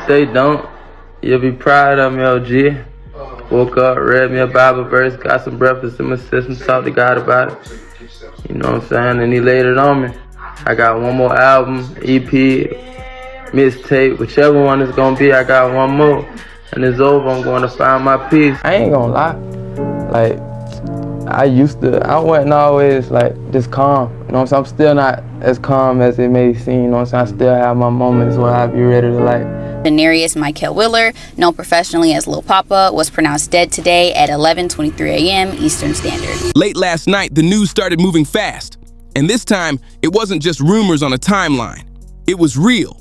they don't, you'll be proud of me, OG. Woke up, read me a Bible verse, got some breakfast in my system, talked to God about it. You know what I'm saying? And he laid it on me. I got one more album, EP, mixtape, whichever one it's gonna be, I got one more. And it's over, I'm going to find my peace. I ain't gonna lie. Like, I wasn't always like this calm. You know what I'm saying? I'm still not as calm as it may seem. You know what I'm saying? I still have my moments where I be ready to like. Janari Mikel Wheeler, known professionally as Lil Papa, was pronounced dead today at 11:23 a.m. Eastern Standard. Late last night, the news started moving fast. And this time, it wasn't just rumors on a timeline. It was real.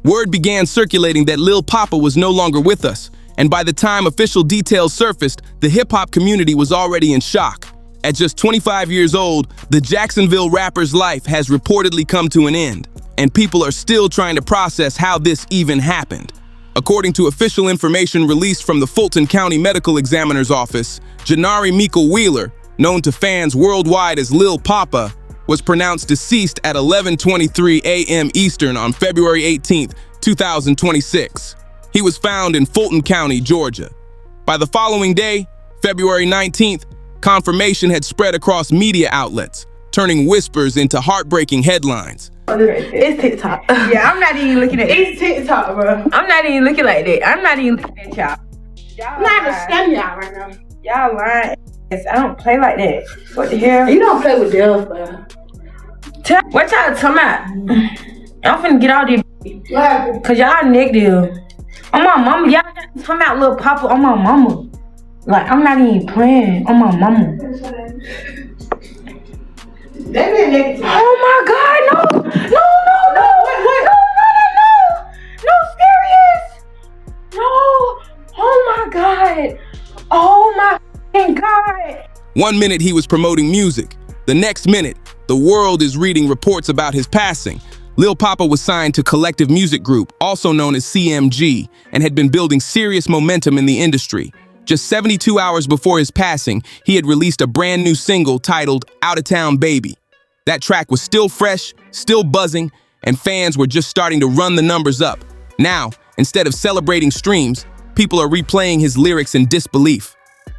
Word began circulating that Lil Papa was no longer with us. And by the time official details surfaced, the hip-hop community was already in shock. At just 25 years old, the Jacksonville rapper's life has reportedly come to an end. And people are still trying to process how this even happened. According to official information released from the Fulton County Medical Examiner's Office, Janari Mikel Wheeler, known to fans worldwide as Lil Papa, was pronounced deceased at 11:23 a.m. Eastern on February 18, 2026. He was found in Fulton County, Georgia. By the following day, February 19th, confirmation had spread across media outlets, turning whispers into heartbreaking headlines. It's TikTok. Yeah, I'm not even looking at it. It's TikTok, bro. I'm not even looking like that. I'm not even looking at y'all. I'm not even scamming y'all right now. Y'all lying. I don't play like that. What the hell? You don't play with Dell, bro. What y'all talking about? I'm finna get all these. What happened? Cause y'all negative. On my mama, y'all talking about Lil Papa on my mama. Like, I'm not even playing on my mama. They been negative. Oh my God, no, wait. No, serious. No, oh my God. Oh my God. 1 minute he was promoting music. The next minute, the world is reading reports about his passing. Lil Papa was signed to Collective Music Group, also known as CMG, and had been building serious momentum in the industry. Just 72 hours before his passing, he had released a brand new single titled Outta Town Baby. That track was still fresh, still buzzing, and fans were just starting to run the numbers up. Now, instead of celebrating streams, people are replaying his lyrics in disbelief.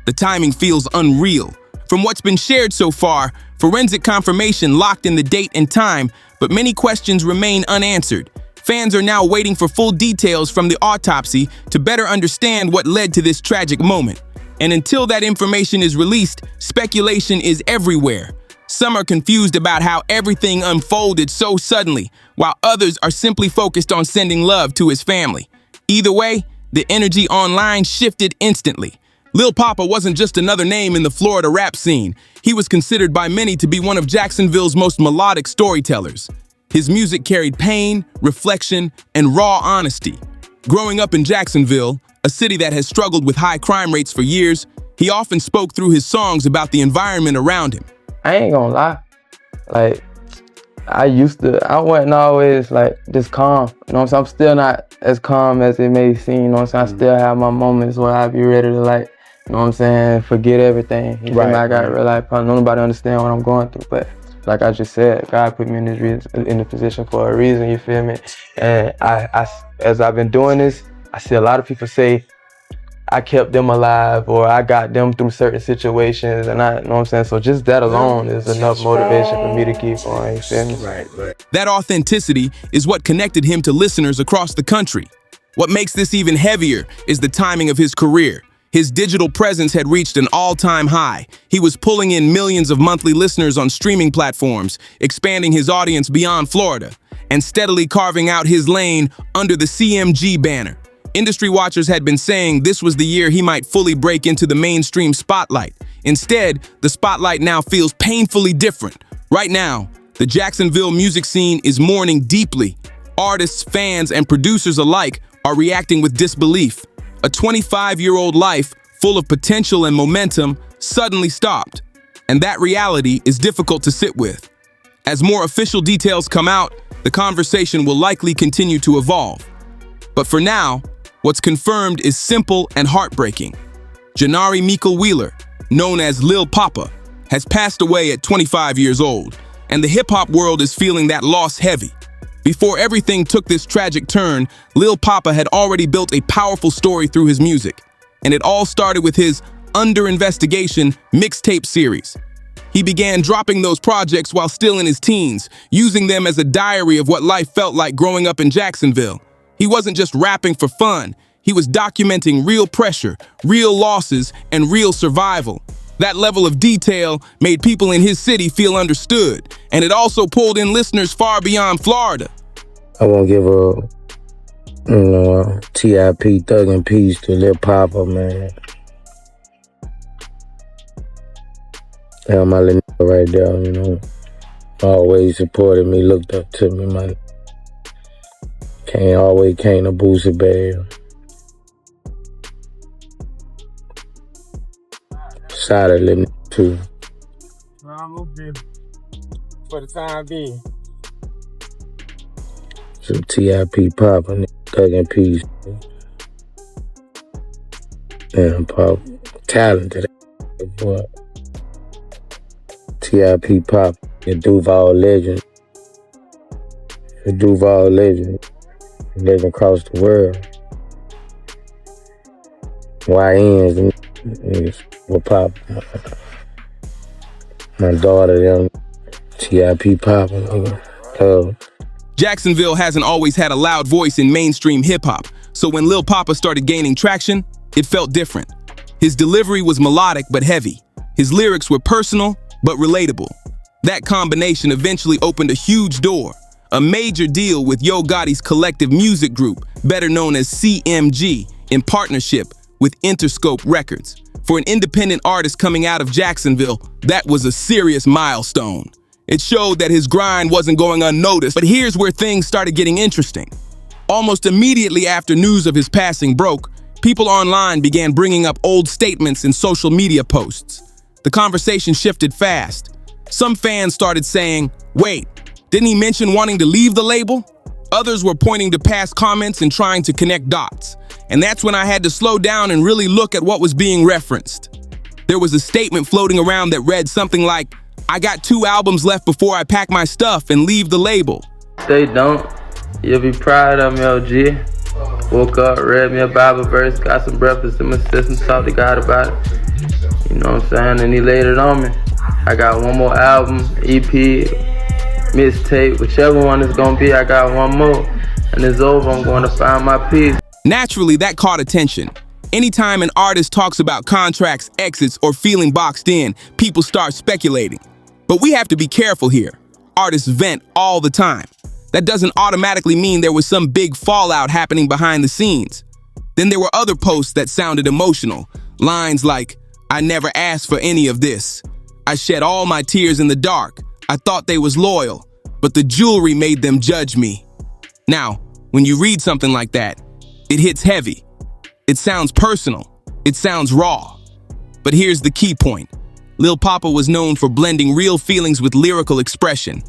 The timing feels unreal. From what's been shared so far, forensic confirmation locked in the date and time, but many questions remain unanswered. Fans are now waiting for full details from the autopsy to better understand what led to this tragic moment. And until that information is released, speculation is everywhere. Some are confused about how everything unfolded so suddenly, while others are simply focused on sending love to his family. Either way, the energy online shifted instantly. Lil Papa wasn't just another name in the Florida rap scene. He was considered by many to be one of Jacksonville's most melodic storytellers. His music carried pain, reflection, and raw honesty. Growing up in Jacksonville, a city that has struggled with high crime rates for years, he often spoke through his songs about the environment around him. I ain't gonna lie. Like, I wasn't always like this calm. You know what I'm saying? I'm still not as calm as it may seem. You know what I'm saying? I still have my moments where I be ready to like, you know what I'm saying, forget everything. You know, I gotta realize probably nobody understand what I'm going through, but like I just said, God put me in this position for a reason, you feel me? And I as I've been doing this, I see a lot of people say I kept them alive or I got them through certain situations, and you know what I'm saying? So just that alone is enough motivation for me to keep going, you feel me? Right. That authenticity is what connected him to listeners across the country. What makes this even heavier is the timing of his career. His digital presence had reached an all-time high. He was pulling in millions of monthly listeners on streaming platforms, expanding his audience beyond Florida, and steadily carving out his lane under the CMG banner. Industry watchers had been saying this was the year he might fully break into the mainstream spotlight. Instead, the spotlight now feels painfully different. Right now, the Jacksonville music scene is mourning deeply. Artists, fans, and producers alike are reacting with disbelief. A 25-year-old life full of potential and momentum suddenly stopped. And that reality is difficult to sit with. As more official details come out, the conversation will likely continue to evolve. But for now, what's confirmed is simple and heartbreaking. Janari Mikel Wheeler, known as Lil Papa, has passed away at 25 years old, and the hip-hop world is feeling that loss heavy. Before everything took this tragic turn, Lil Papa had already built a powerful story through his music, and it all started with his Under Investigation mixtape series. He began dropping those projects while still in his teens, using them as a diary of what life felt like growing up in Jacksonville. He wasn't just rapping for fun, he was documenting real pressure, real losses, and real survival. That level of detail made people in his city feel understood, and it also pulled in listeners far beyond Florida. I want to give a TIP Thug and Peace to Lil Papa, man. Yeah, my little nigga right there, always supported me, looked up to me, man. Always came to boost it, babe. Shout out little nigga too. I'm okay for the time being. So TIP Papa, Thug and Peace. Damn, Pop, talented, boy. TIP Pop, the Duval legend. The Duval legend. Living across the world. YNs, them niggas will pop. My daughter, them TIP Pop, nigga. Jacksonville hasn't always had a loud voice in mainstream hip-hop, so when Lil Papa started gaining traction, it felt different. His delivery was melodic but heavy. His lyrics were personal but relatable. That combination eventually opened a huge door, a major deal with Yo Gotti's collective music group, better known as CMG, in partnership with Interscope Records. For an independent artist coming out of Jacksonville, that was a serious milestone. It showed that his grind wasn't going unnoticed, but here's where things started getting interesting. Almost immediately after news of his passing broke, people online began bringing up old statements and social media posts. The conversation shifted fast. Some fans started saying, wait, didn't he mention wanting to leave the label? Others were pointing to past comments and trying to connect dots. And that's when I had to slow down and really look at what was being referenced. There was a statement floating around that read something like, I got 2 albums left before I pack my stuff and leave the label. They don't. You'll be proud of me, OG. Woke up, read me a Bible verse, got some breakfast in my system, talked to God about it. You know what I'm saying? And he laid it on me. I got one more album, EP, mixtape, whichever one it's gonna be, I got one more. And it's over, I'm going to find my peace. Naturally, that caught attention. Anytime an artist talks about contracts, exits, or feeling boxed in, people start speculating. But we have to be careful here. Artists vent all the time. That doesn't automatically mean there was some big fallout happening behind the scenes. Then there were other posts that sounded emotional. Lines like, I never asked for any of this. I shed all my tears in the dark. I thought they was loyal, but the jewelry made them judge me. Now, when you read something like that, it hits heavy. It sounds personal. It sounds raw. But here's the key point. Lil Papa was known for blending real feelings with lyrical expression.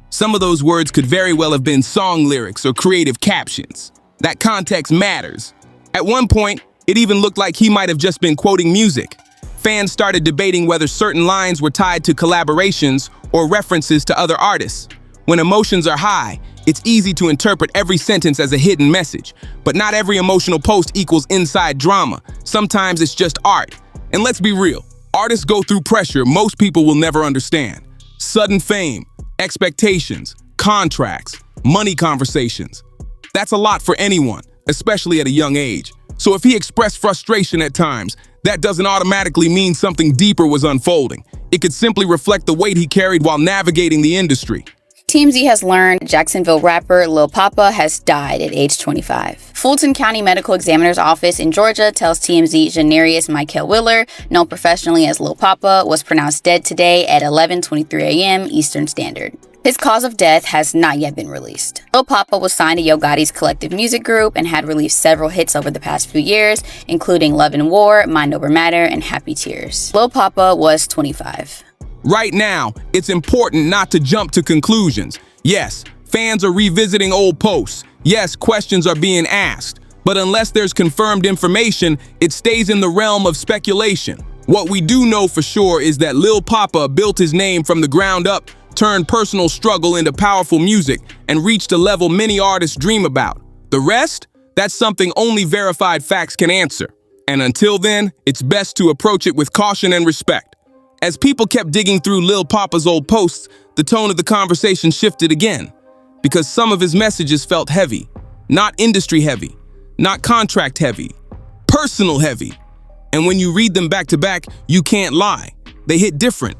Some of those words could very well have been song lyrics or creative captions. That context matters. At one point, it even looked like he might have just been quoting music. Fans started debating whether certain lines were tied to collaborations or references to other artists. When emotions are high, it's easy to interpret every sentence as a hidden message, but not every emotional post equals inside drama. Sometimes it's just art. And let's be real, artists go through pressure most people will never understand. Sudden fame, expectations, contracts, money conversations. That's a lot for anyone, especially at a young age. So if he expressed frustration at times, that doesn't automatically mean something deeper was unfolding. It could simply reflect the weight he carried while navigating the industry. TMZ has learned Jacksonville rapper Lil Papa has died at age 25. Fulton County Medical Examiner's Office in Georgia tells TMZ Janari Mikel Wheeler, known professionally as Lil Papa, was pronounced dead today at 11:23 a.m. Eastern Standard. His cause of death has not yet been released. Lil Papa was signed to Yo Gotti's collective music group and had released several hits over the past few years, including Love and War, Mind Over Matter, and Happy Tears. Lil Papa was 25. Right now, it's important not to jump to conclusions. Yes, fans are revisiting old posts. Yes, questions are being asked. But unless there's confirmed information, it stays in the realm of speculation. What we do know for sure is that Lil Papa built his name from the ground up, turned personal struggle into powerful music, and reached a level many artists dream about. The rest? That's something only verified facts can answer. And until then, it's best to approach it with caution and respect. As people kept digging through Lil Papa's old posts, the tone of the conversation shifted again, because some of his messages felt heavy. Not industry heavy, not contract heavy, personal heavy. And when you read them back to back, you can't lie. They hit different.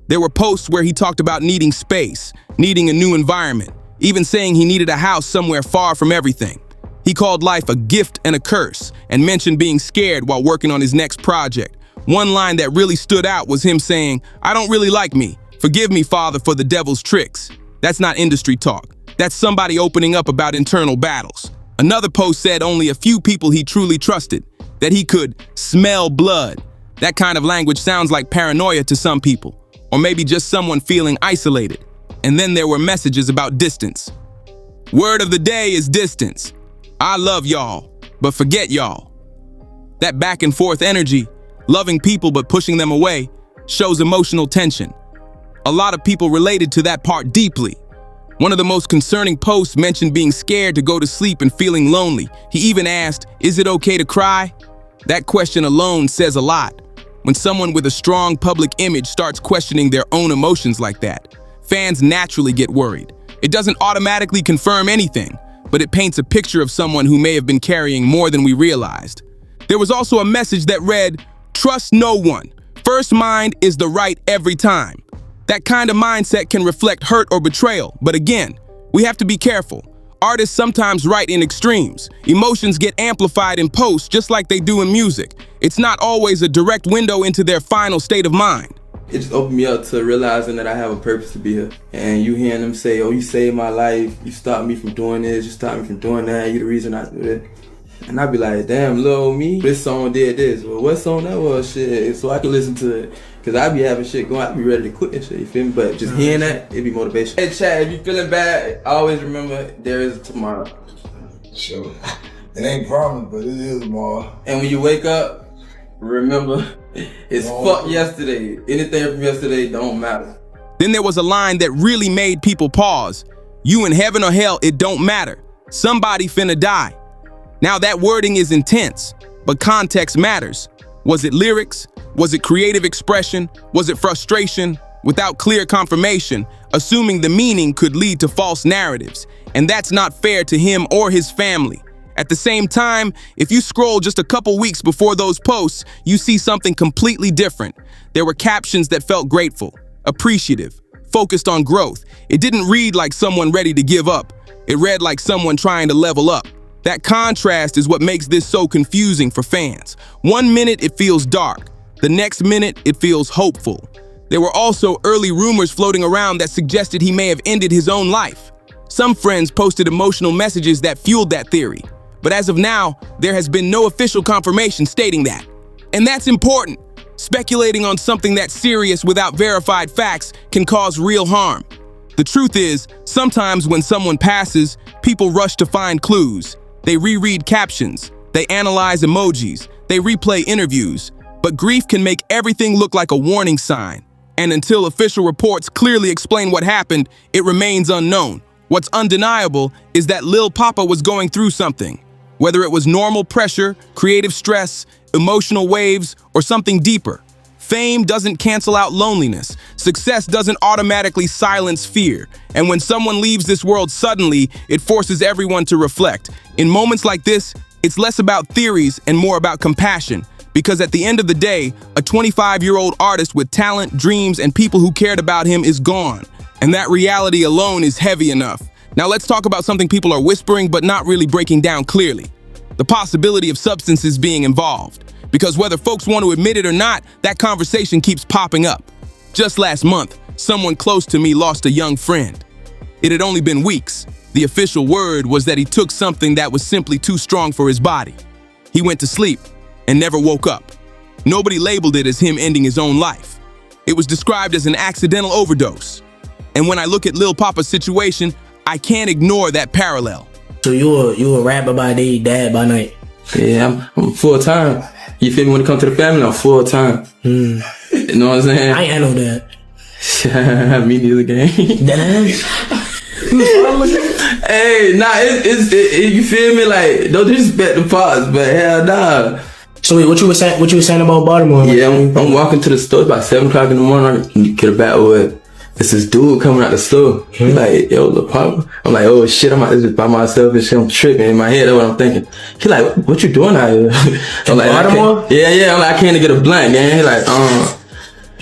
There were posts where he talked about needing space, needing a new environment, even saying he needed a house somewhere far from everything. He called life a gift and a curse, and mentioned being scared while working on his next project. One line that really stood out was him saying, "I don't really like me. Forgive me, Father, for the devil's tricks." That's not industry talk. That's somebody opening up about internal battles. Another post said only a few people he truly trusted, that he could smell blood. That kind of language sounds like paranoia to some people, or maybe just someone feeling isolated. And then there were messages about distance. Word of the day is distance. I love y'all, but forget y'all. That back and forth energy, loving people but pushing them away, shows emotional tension. A lot of people related to that part deeply. One of the most concerning posts mentioned being scared to go to sleep and feeling lonely. He even asked, "Is it okay to cry?" That question alone says a lot. When someone with a strong public image starts questioning their own emotions like that, fans naturally get worried. It doesn't automatically confirm anything, but it paints a picture of someone who may have been carrying more than we realized. There was also a message that read, "Trust no one. First mind is the right every time." That kind of mindset can reflect hurt or betrayal, but again, we have to be careful. Artists sometimes write in extremes. Emotions get amplified in posts just like they do in music. It's not always a direct window into their final state of mind. It just opened me up to realizing that I have a purpose to be here. And you hearing them say, "Oh, you saved my life, you stopped me from doing this, you stopped me from doing that, you the reason I do that." And I'd be like, damn, little me, this song did this. Well, what song that was? Shit, so I could listen to it. Cause I be having shit going, I be ready to quit and shit, you feel me? But just hearing that, it be motivation. Hey chat, if you feeling bad, always remember there is tomorrow. Sure. It ain't promised, but it is tomorrow. And when you wake up, remember, it's fuck yesterday. Anything from yesterday don't matter. Then there was a line that really made people pause. "You in heaven or hell, it don't matter. Somebody finna die." Now that wording is intense, but context matters. Was it lyrics? Was it creative expression? Was it frustration? Without clear confirmation, assuming the meaning could lead to false narratives. And that's not fair to him or his family. At the same time, if you scroll just a couple weeks before those posts, you see something completely different. There were captions that felt grateful, appreciative, focused on growth. It didn't read like someone ready to give up. It read like someone trying to level up. That contrast is what makes this so confusing for fans. One minute it feels dark. The next minute it feels hopeful. There were also early rumors floating around that suggested he may have ended his own life. Some friends posted emotional messages that fueled that theory. But as of now, there has been no official confirmation stating that. And that's important. Speculating on something that serious without verified facts can cause real harm. The truth is, sometimes when someone passes, people rush to find clues. They reread captions, they analyze emojis, they replay interviews. But grief can make everything look like a warning sign. And until official reports clearly explain what happened, it remains unknown. What's undeniable is that Lil Papa was going through something. Whether it was normal pressure, creative stress, emotional waves, or something deeper. Fame doesn't cancel out loneliness. Success doesn't automatically silence fear. And when someone leaves this world suddenly, it forces everyone to reflect. In moments like this, it's less about theories and more about compassion. Because at the end of the day, a 25-year-old artist with talent, dreams, and people who cared about him is gone. And that reality alone is heavy enough. Now let's talk about something people are whispering but not really breaking down clearly. The possibility of substances being involved. Because whether folks want to admit it or not, that conversation keeps popping up. Just last month, someone close to me lost a young friend. It had only been weeks. The official word was that he took something that was simply too strong for his body. He went to sleep and never woke up. Nobody labeled it as him ending his own life. It was described as an accidental overdose. And when I look at Lil Papa's situation, I can't ignore that parallel. So you a rapper by day, dad by night? Yeah, I'm full-time. You feel me? When it comes to the family, I'm full-time. You know what I'm saying? I know that. Me neither, gang. Hey, nah, you feel me? Like, don't disrespect the pops, but hell nah. So wait, what you were saying about Baltimore? Yeah, I'm walking to the store. It's about 7 o'clock in the morning. I get a backwood. It's this dude coming out the store. He's like, yo, Lil Papa. I'm like, oh shit, I'm out there just by myself and shit. I'm tripping in my head. That's what I'm thinking. He like, what you doing out here? I'm like, Baltimore? Yeah. I'm like, I came to get a blunt, man. He like,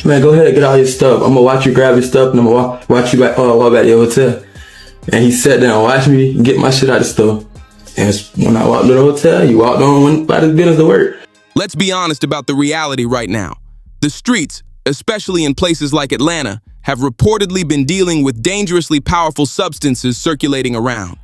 man, go ahead, get all your stuff. I'm gonna watch you grab your stuff and I'm gonna watch you walk back to your hotel. And he sat down and watched me get my shit out of the store. And when I walked to the hotel, he walked on and went by his business to work. Let's be honest about the reality right now. The streets, especially in places like Atlanta, have reportedly been dealing with dangerously powerful substances circulating around.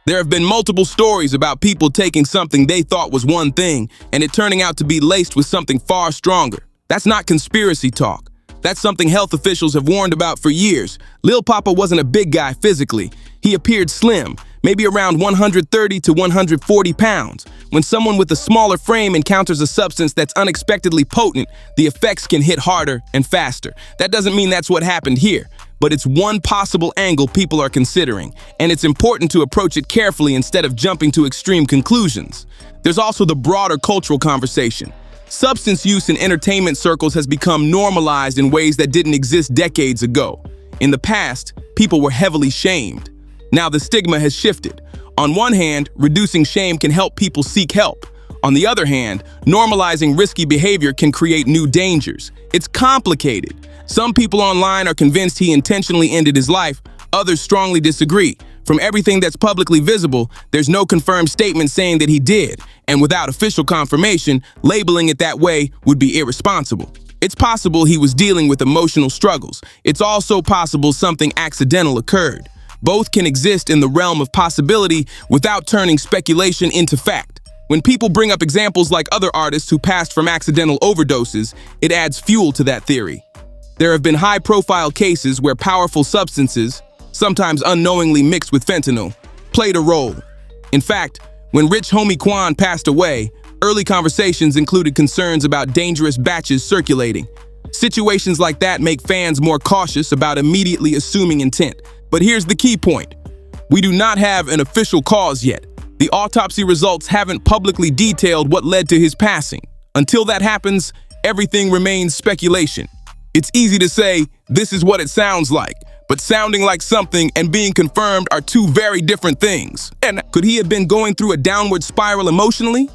There have been multiple stories about people taking something they thought was one thing and it turning out to be laced with something far stronger. That's not conspiracy talk. That's something health officials have warned about for years. Lil Papa wasn't a big guy physically. He appeared slim, maybe around 130 to 140 pounds. When someone with a smaller frame encounters a substance that's unexpectedly potent, the effects can hit harder and faster. That doesn't mean that's what happened here, but it's one possible angle people are considering, and it's important to approach it carefully instead of jumping to extreme conclusions. There's also the broader cultural conversation. Substance use in entertainment circles has become normalized in ways that didn't exist decades ago. In the past, people were heavily shamed. Now the stigma has shifted. On one hand, reducing shame can help people seek help. On the other hand, normalizing risky behavior can create new dangers. It's complicated. Some people online are convinced he intentionally ended his life. Others strongly disagree. From everything that's publicly visible, there's no confirmed statement saying that he did. And without official confirmation, labeling it that way would be irresponsible. It's possible he was dealing with emotional struggles. It's also possible something accidental occurred. Both can exist in the realm of possibility without turning speculation into fact. When people bring up examples like other artists who passed from accidental overdoses, it adds fuel to that theory. There have been high-profile cases where powerful substances, sometimes unknowingly mixed with fentanyl, played a role. In fact, when Rich Homie Quan passed away, early conversations included concerns about dangerous batches circulating. Situations like that make fans more cautious about immediately assuming intent. But here's the key point. We do not have an official cause yet. The autopsy results haven't publicly detailed what led to his passing. Until that happens, everything remains speculation. It's easy to say, this is what it sounds like, but sounding like something and being confirmed are two very different things. And could he have been going through a downward spiral emotionally?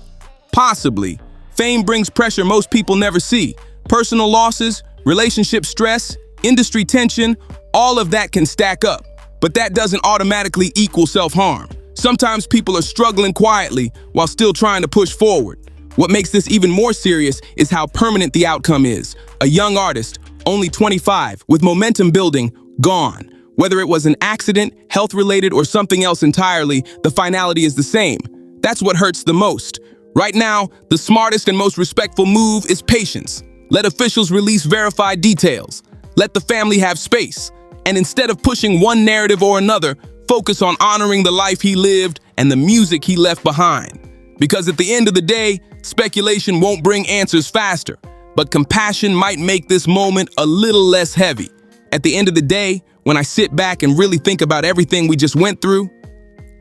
Possibly. Fame brings pressure most people never see. Personal losses, relationship stress, industry tension, all of that can stack up. But that doesn't automatically equal self-harm. Sometimes people are struggling quietly while still trying to push forward. What makes this even more serious is how permanent the outcome is. A young artist, only 25, with momentum building, gone. Whether it was an accident, health-related, or something else entirely, the finality is the same. That's what hurts the most. Right now, the smartest and most respectful move is patience. Let officials release verified details. Let the family have space. And instead of pushing one narrative or another, focus on honoring the life he lived and the music he left behind. Because at the end of the day, speculation won't bring answers faster, but compassion might make this moment a little less heavy. At the end of the day, when I sit back and really think about everything we just went through,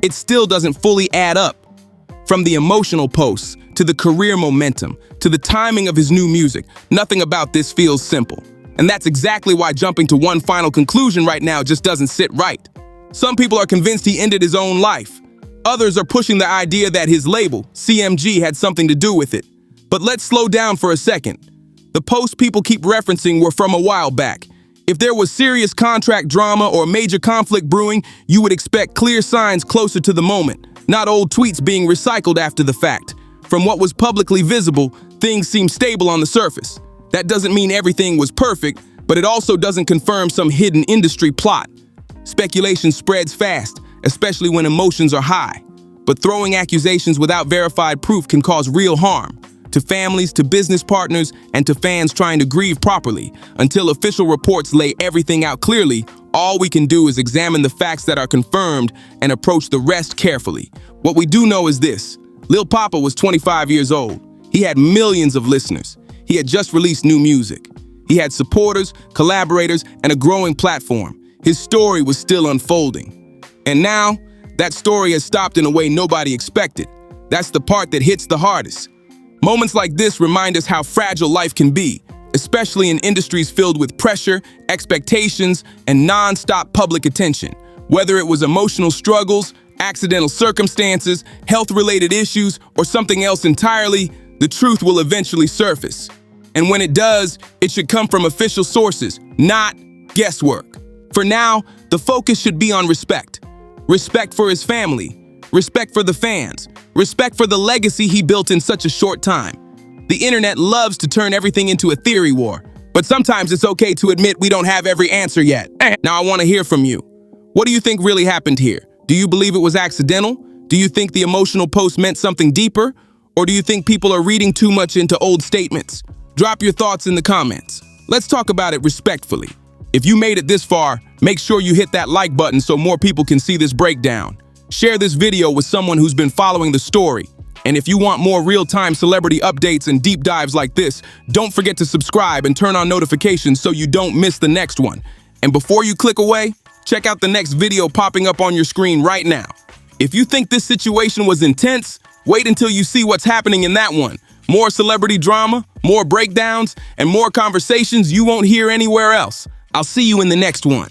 it still doesn't fully add up. From the emotional posts, to the career momentum, to the timing of his new music, nothing about this feels simple. And that's exactly why jumping to one final conclusion right now just doesn't sit right. Some people are convinced he ended his own life. Others are pushing the idea that his label, CMG, had something to do with it. But let's slow down for a second. The posts people keep referencing were from a while back. If there was serious contract drama or major conflict brewing, you would expect clear signs closer to the moment, not old tweets being recycled after the fact. From what was publicly visible, things seem stable on the surface. That doesn't mean everything was perfect, but it also doesn't confirm some hidden industry plot. Speculation spreads fast, especially when emotions are high. But throwing accusations without verified proof can cause real harm to families, to business partners, and to fans trying to grieve properly. Until official reports lay everything out clearly, all we can do is examine the facts that are confirmed and approach the rest carefully. What we do know is this: Lil Papa was 25 years old. He had millions of listeners. He had just released new music. He had supporters, collaborators, and a growing platform. His story was still unfolding. And now, that story has stopped in a way nobody expected. That's the part that hits the hardest. Moments like this remind us how fragile life can be, especially in industries filled with pressure, expectations, and non-stop public attention. Whether it was emotional struggles, accidental circumstances, health-related issues, or something else entirely, the truth will eventually surface. And when it does, it should come from official sources, not guesswork. For now, the focus should be on respect. Respect for his family, respect for the fans, respect for the legacy he built in such a short time. The internet loves to turn everything into a theory war, but sometimes it's okay to admit we don't have every answer yet. Now I want to hear from you. What do you think really happened here? Do you believe it was accidental? Do you think the emotional post meant something deeper? Or do you think people are reading too much into old statements? Drop your thoughts in the comments. Let's talk about it respectfully. If you made it this far, make sure you hit that like button so more people can see this breakdown. Share this video with someone who's been following the story. And if you want more real-time celebrity updates and deep dives like this, don't forget to subscribe and turn on notifications so you don't miss the next one. And before you click away, check out the next video popping up on your screen right now. If you think this situation was intense, wait until you see what's happening in that one. More celebrity drama, more breakdowns, and more conversations you won't hear anywhere else. I'll see you in the next one.